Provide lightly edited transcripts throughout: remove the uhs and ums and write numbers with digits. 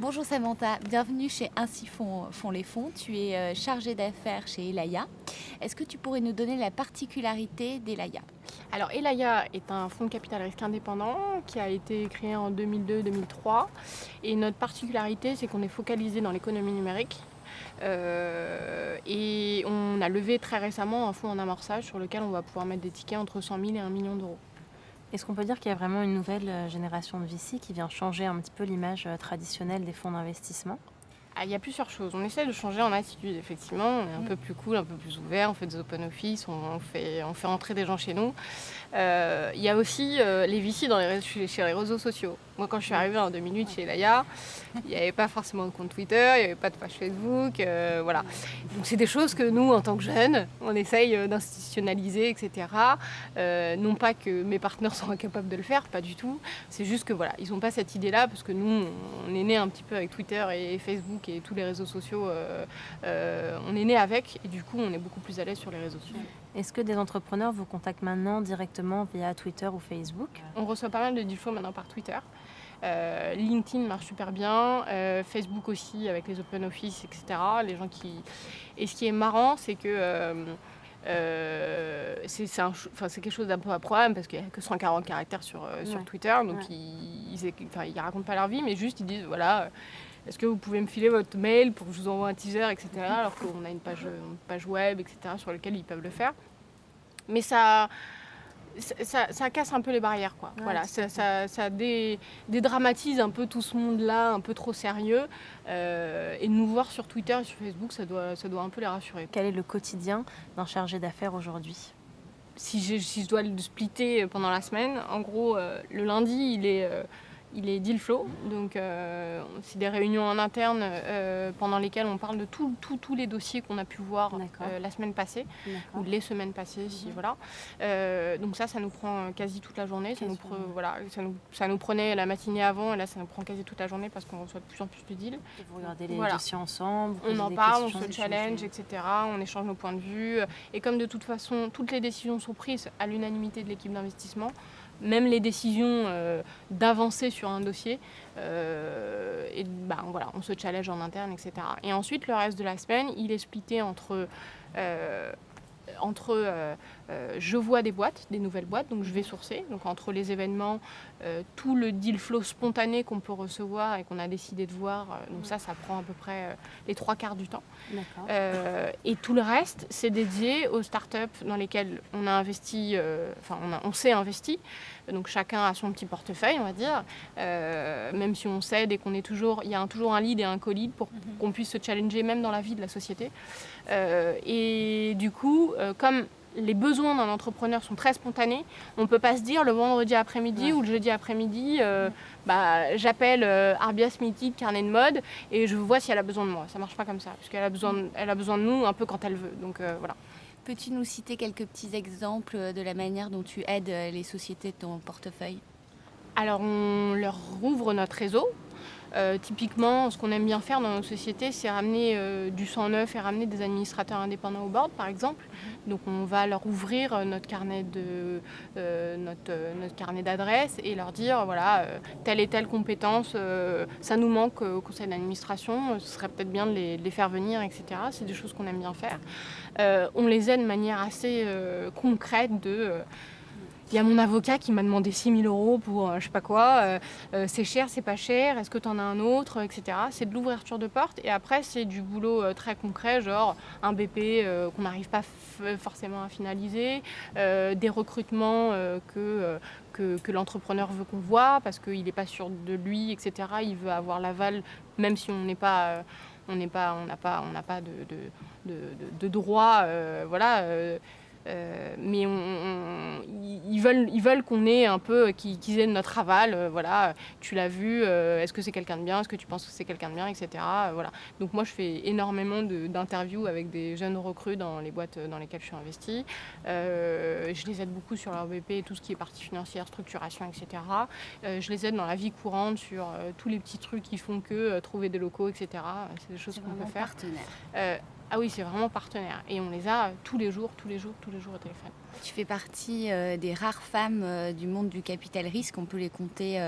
Bonjour Samantha, bienvenue chez Ainsi font les fonds. Tu es chargée d'affaires chez Elaya. Est-ce que tu pourrais nous donner la particularité d'Elaya? Alors Elaya est un fonds de capital risque indépendant qui a été créé en 2002-2003 et notre particularité c'est qu'on est focalisé dans l'économie numérique et on a levé très récemment un fonds en amorçage sur lequel on va pouvoir mettre des tickets entre 100 000 et 1 million d'euros. Est-ce qu'on peut dire qu'il y a vraiment une nouvelle génération de VC qui vient changer un petit peu l'image traditionnelle des fonds d'investissement? Ah, il y a plusieurs choses. On essaie de changer en attitude, effectivement. On est un peu plus cool, un peu plus ouvert, on fait des open office, on fait entrer des gens chez nous. Il y a aussi les VC chez les réseaux sociaux. Moi, quand je suis arrivée en 2008 chez Elaya, il n'y avait pas forcément de compte Twitter, il n'y avait pas de page Facebook, voilà. Donc c'est des choses que nous, en tant que jeunes, on essaye d'institutionnaliser, etc. Non pas que mes partenaires sont incapables de le faire, pas du tout. C'est juste que voilà, ils n'ont pas cette idée-là parce que nous, on est né un petit peu avec Twitter et Facebook et tous les réseaux sociaux. On est né avec et du coup, on est beaucoup plus à l'aise sur les réseaux sociaux. Est-ce que des entrepreneurs vous contactent maintenant directement via Twitter ou Facebook? On reçoit pas mal de deal flow maintenant par Twitter. LinkedIn marche super bien, Facebook aussi avec les open office, etc. Les gens qui... Et ce qui est marrant, c'est que c'est quelque chose d'un peu improbable parce qu'il n'y a que 140 caractères sur Twitter, donc ils racontent pas leur vie, mais juste ils disent voilà, est-ce que vous pouvez me filer votre mail pour que je vous envoie un teaser, etc. Alors qu'on a une page web, etc. sur laquelle ils peuvent le faire. Mais ça casse un peu les barrières, quoi. Ouais, voilà, ça dédramatise un peu tout ce monde-là, un peu trop sérieux. Et de nous voir sur Twitter et sur Facebook, ça doit un peu les rassurer. Quel est le quotidien d'un chargé d'affaires aujourd'hui? Si je dois le splitter pendant la semaine, en gros, le lundi, il est deal flow, donc c'est des réunions en interne pendant lesquelles on parle de tous les dossiers qu'on a pu voir la semaine passée ou les semaines passées, si voilà. Donc ça nous prend quasi toute la journée. Ça nous prenait la matinée avant et là ça nous prend quasi toute la journée parce qu'on reçoit de plus en plus de deals. Et vous regardez les dossiers ensemble, on en parle, on se challenge, etc. On échange nos points de vue. Et comme de toute façon, toutes les décisions sont prises à l'unanimité de l'équipe d'investissement, même les décisions d'avancer sur un dossier, on se challenge en interne, etc. Et ensuite, le reste de la semaine, il est splitté entre je vois des nouvelles boîtes, donc je vais sourcer. Donc entre les événements, tout le deal flow spontané qu'on peut recevoir et qu'on a décidé de voir, donc ça prend à peu près les 3/4 du temps. Et tout le reste, c'est dédié aux startups dans lesquelles on a investi, on s'est investi. Donc chacun a son petit portefeuille, on va dire, même si on cède et il y a toujours un lead et un co-lead pour qu'on puisse se challenger même dans la vie de la société. Et du coup, comme les besoins d'un entrepreneur sont très spontanés, on ne peut pas se dire le vendredi après-midi ou le jeudi après-midi, j'appelle Arbia Smithy de Carnet de Mode et je vois si elle a besoin de moi. Ça ne marche pas comme ça, puisqu'elle a besoin de nous un peu quand elle veut. Donc voilà. Peux-tu nous citer quelques petits exemples de la manière dont tu aides les sociétés de ton portefeuille? Alors on leur ouvre notre réseau. Typiquement, ce qu'on aime bien faire dans nos sociétés, c'est ramener du sang neuf et ramener des administrateurs indépendants au board, par exemple. Donc on va leur ouvrir notre carnet d'adresses et leur dire, voilà, telle et telle compétence, ça nous manque au conseil d'administration, ce serait peut-être bien de les faire venir, etc. C'est des choses qu'on aime bien faire. On les aide de manière assez concrète il y a mon avocat qui m'a demandé 6 000 € pour je sais pas quoi, c'est cher, c'est pas cher, est-ce que tu en as un autre, etc. C'est de l'ouverture de porte et après c'est du boulot très concret, genre un BP qu'on n'arrive pas forcément à finaliser, des recrutements que l'entrepreneur veut qu'on voit parce qu'il n'est pas sûr de lui, etc. Il veut avoir l'aval, même si on n'a pas de droit, voilà. Mais ils veulent qu'on ait un peu, qu'ils aient notre aval, voilà, tu l'as vu, est-ce que c'est quelqu'un de bien, est-ce que tu penses que c'est quelqu'un de bien, etc. Voilà. Donc moi je fais énormément d'interviews avec des jeunes recrues dans les boîtes dans lesquelles je suis investie. Je les aide beaucoup sur leur BP, tout ce qui est partie financière, structuration, etc. Je les aide dans la vie courante sur tous les petits trucs qui font que trouver des locaux, etc. C'est des choses qu'on peut faire. Partenaire. Ah oui, c'est vraiment partenaire. Et on les a tous les jours au téléphone. Tu fais partie des rares femmes du monde du capital risque. On peut les compter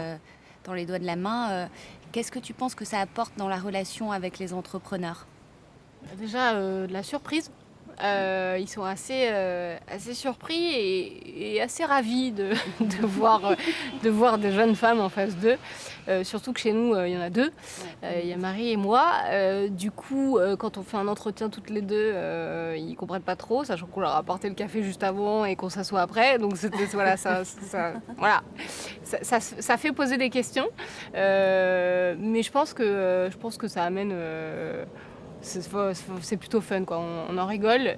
dans les doigts de la main. Qu'est-ce que tu penses que ça apporte dans la relation avec les entrepreneurs ? Déjà, de la surprise. Ils sont assez surpris et assez ravis de voir des jeunes femmes en face d'eux. Surtout que chez nous, il y en a deux. Il y a Marie et moi. Du coup, quand on fait un entretien toutes les deux, ils ne comprennent pas trop, sachant qu'on leur a apporté le café juste avant et qu'on s'assoit après. Donc, voilà, ça fait poser des questions. Mais je pense que ça amène... c'est plutôt fun, quoi. On en rigole.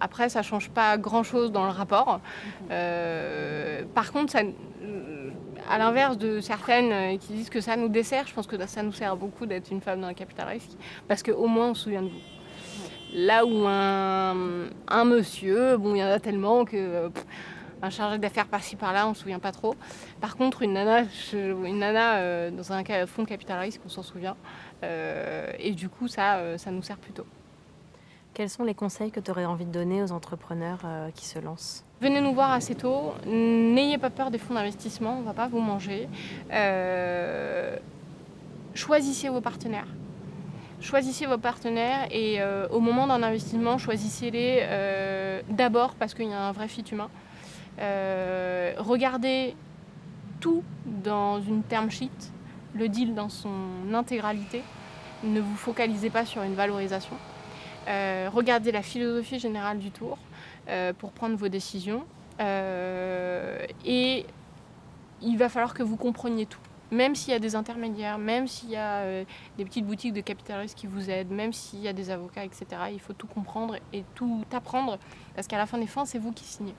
Après, ça change pas grand-chose dans le rapport. Par contre, à l'inverse de certaines qui disent que ça nous dessert, je pense que ça nous sert beaucoup d'être une femme dans le capital risque, parce qu'au moins on se souvient de vous. Là où un monsieur, bon, il y en a tellement que... un chargé d'affaires par-ci par-là, on ne se souvient pas trop. Par contre, une nana dans un fonds capital risque, on s'en souvient. Et du coup, ça nous sert plutôt. Quels sont les conseils que tu aurais envie de donner aux entrepreneurs qui se lancent ? Venez nous voir assez tôt. N'ayez pas peur des fonds d'investissement, on ne va pas vous manger. Choisissez vos partenaires. Choisissez vos partenaires et au moment d'un investissement, choisissez-les d'abord parce qu'il y a un vrai fit humain. Regardez tout dans une term sheet, le deal dans son intégralité. Ne vous focalisez pas sur une valorisation. Regardez la philosophie générale du tour pour prendre vos décisions. Et il va falloir que vous compreniez tout. Même s'il y a des intermédiaires, même s'il y a des petites boutiques de capital risque qui vous aident, même s'il y a des avocats, etc. Il faut tout comprendre et tout apprendre parce qu'à la fin des fins, c'est vous qui signez.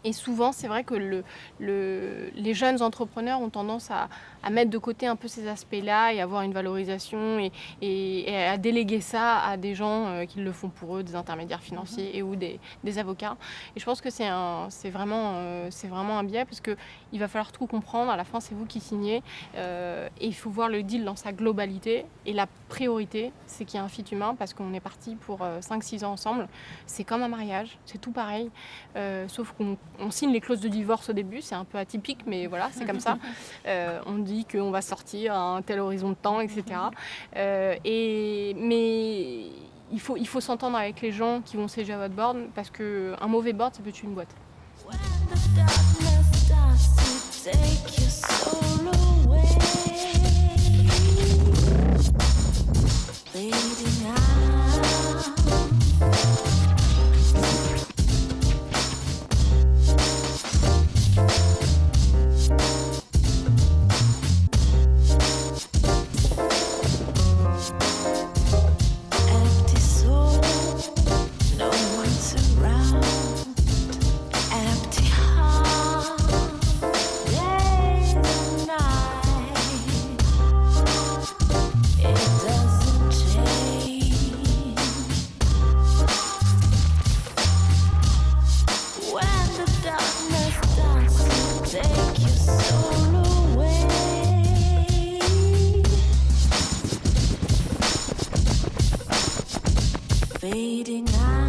Et souvent, c'est vrai que les jeunes entrepreneurs ont tendance à mettre de côté un peu ces aspects-là et avoir une valorisation et à déléguer ça à des gens qui le font pour eux, des intermédiaires financiers et ou des avocats. Et je pense que c'est vraiment un biais parce qu'il va falloir tout comprendre. À la fin, c'est vous qui signez. Et il faut voir le deal dans sa globalité. Et la priorité, c'est qu'il y a un fit humain parce qu'on est parti pour 5-6 ans ensemble. C'est comme un mariage, c'est tout pareil. Sauf qu'on signe les clauses de divorce au début, c'est un peu atypique, mais voilà, c'est comme ça. On dit qu'on va sortir à un tel horizon de temps, etc. Mais il faut s'entendre avec les gens qui vont siéger à votre board, parce qu'un mauvais board, ça peut tuer une boîte. Fading out.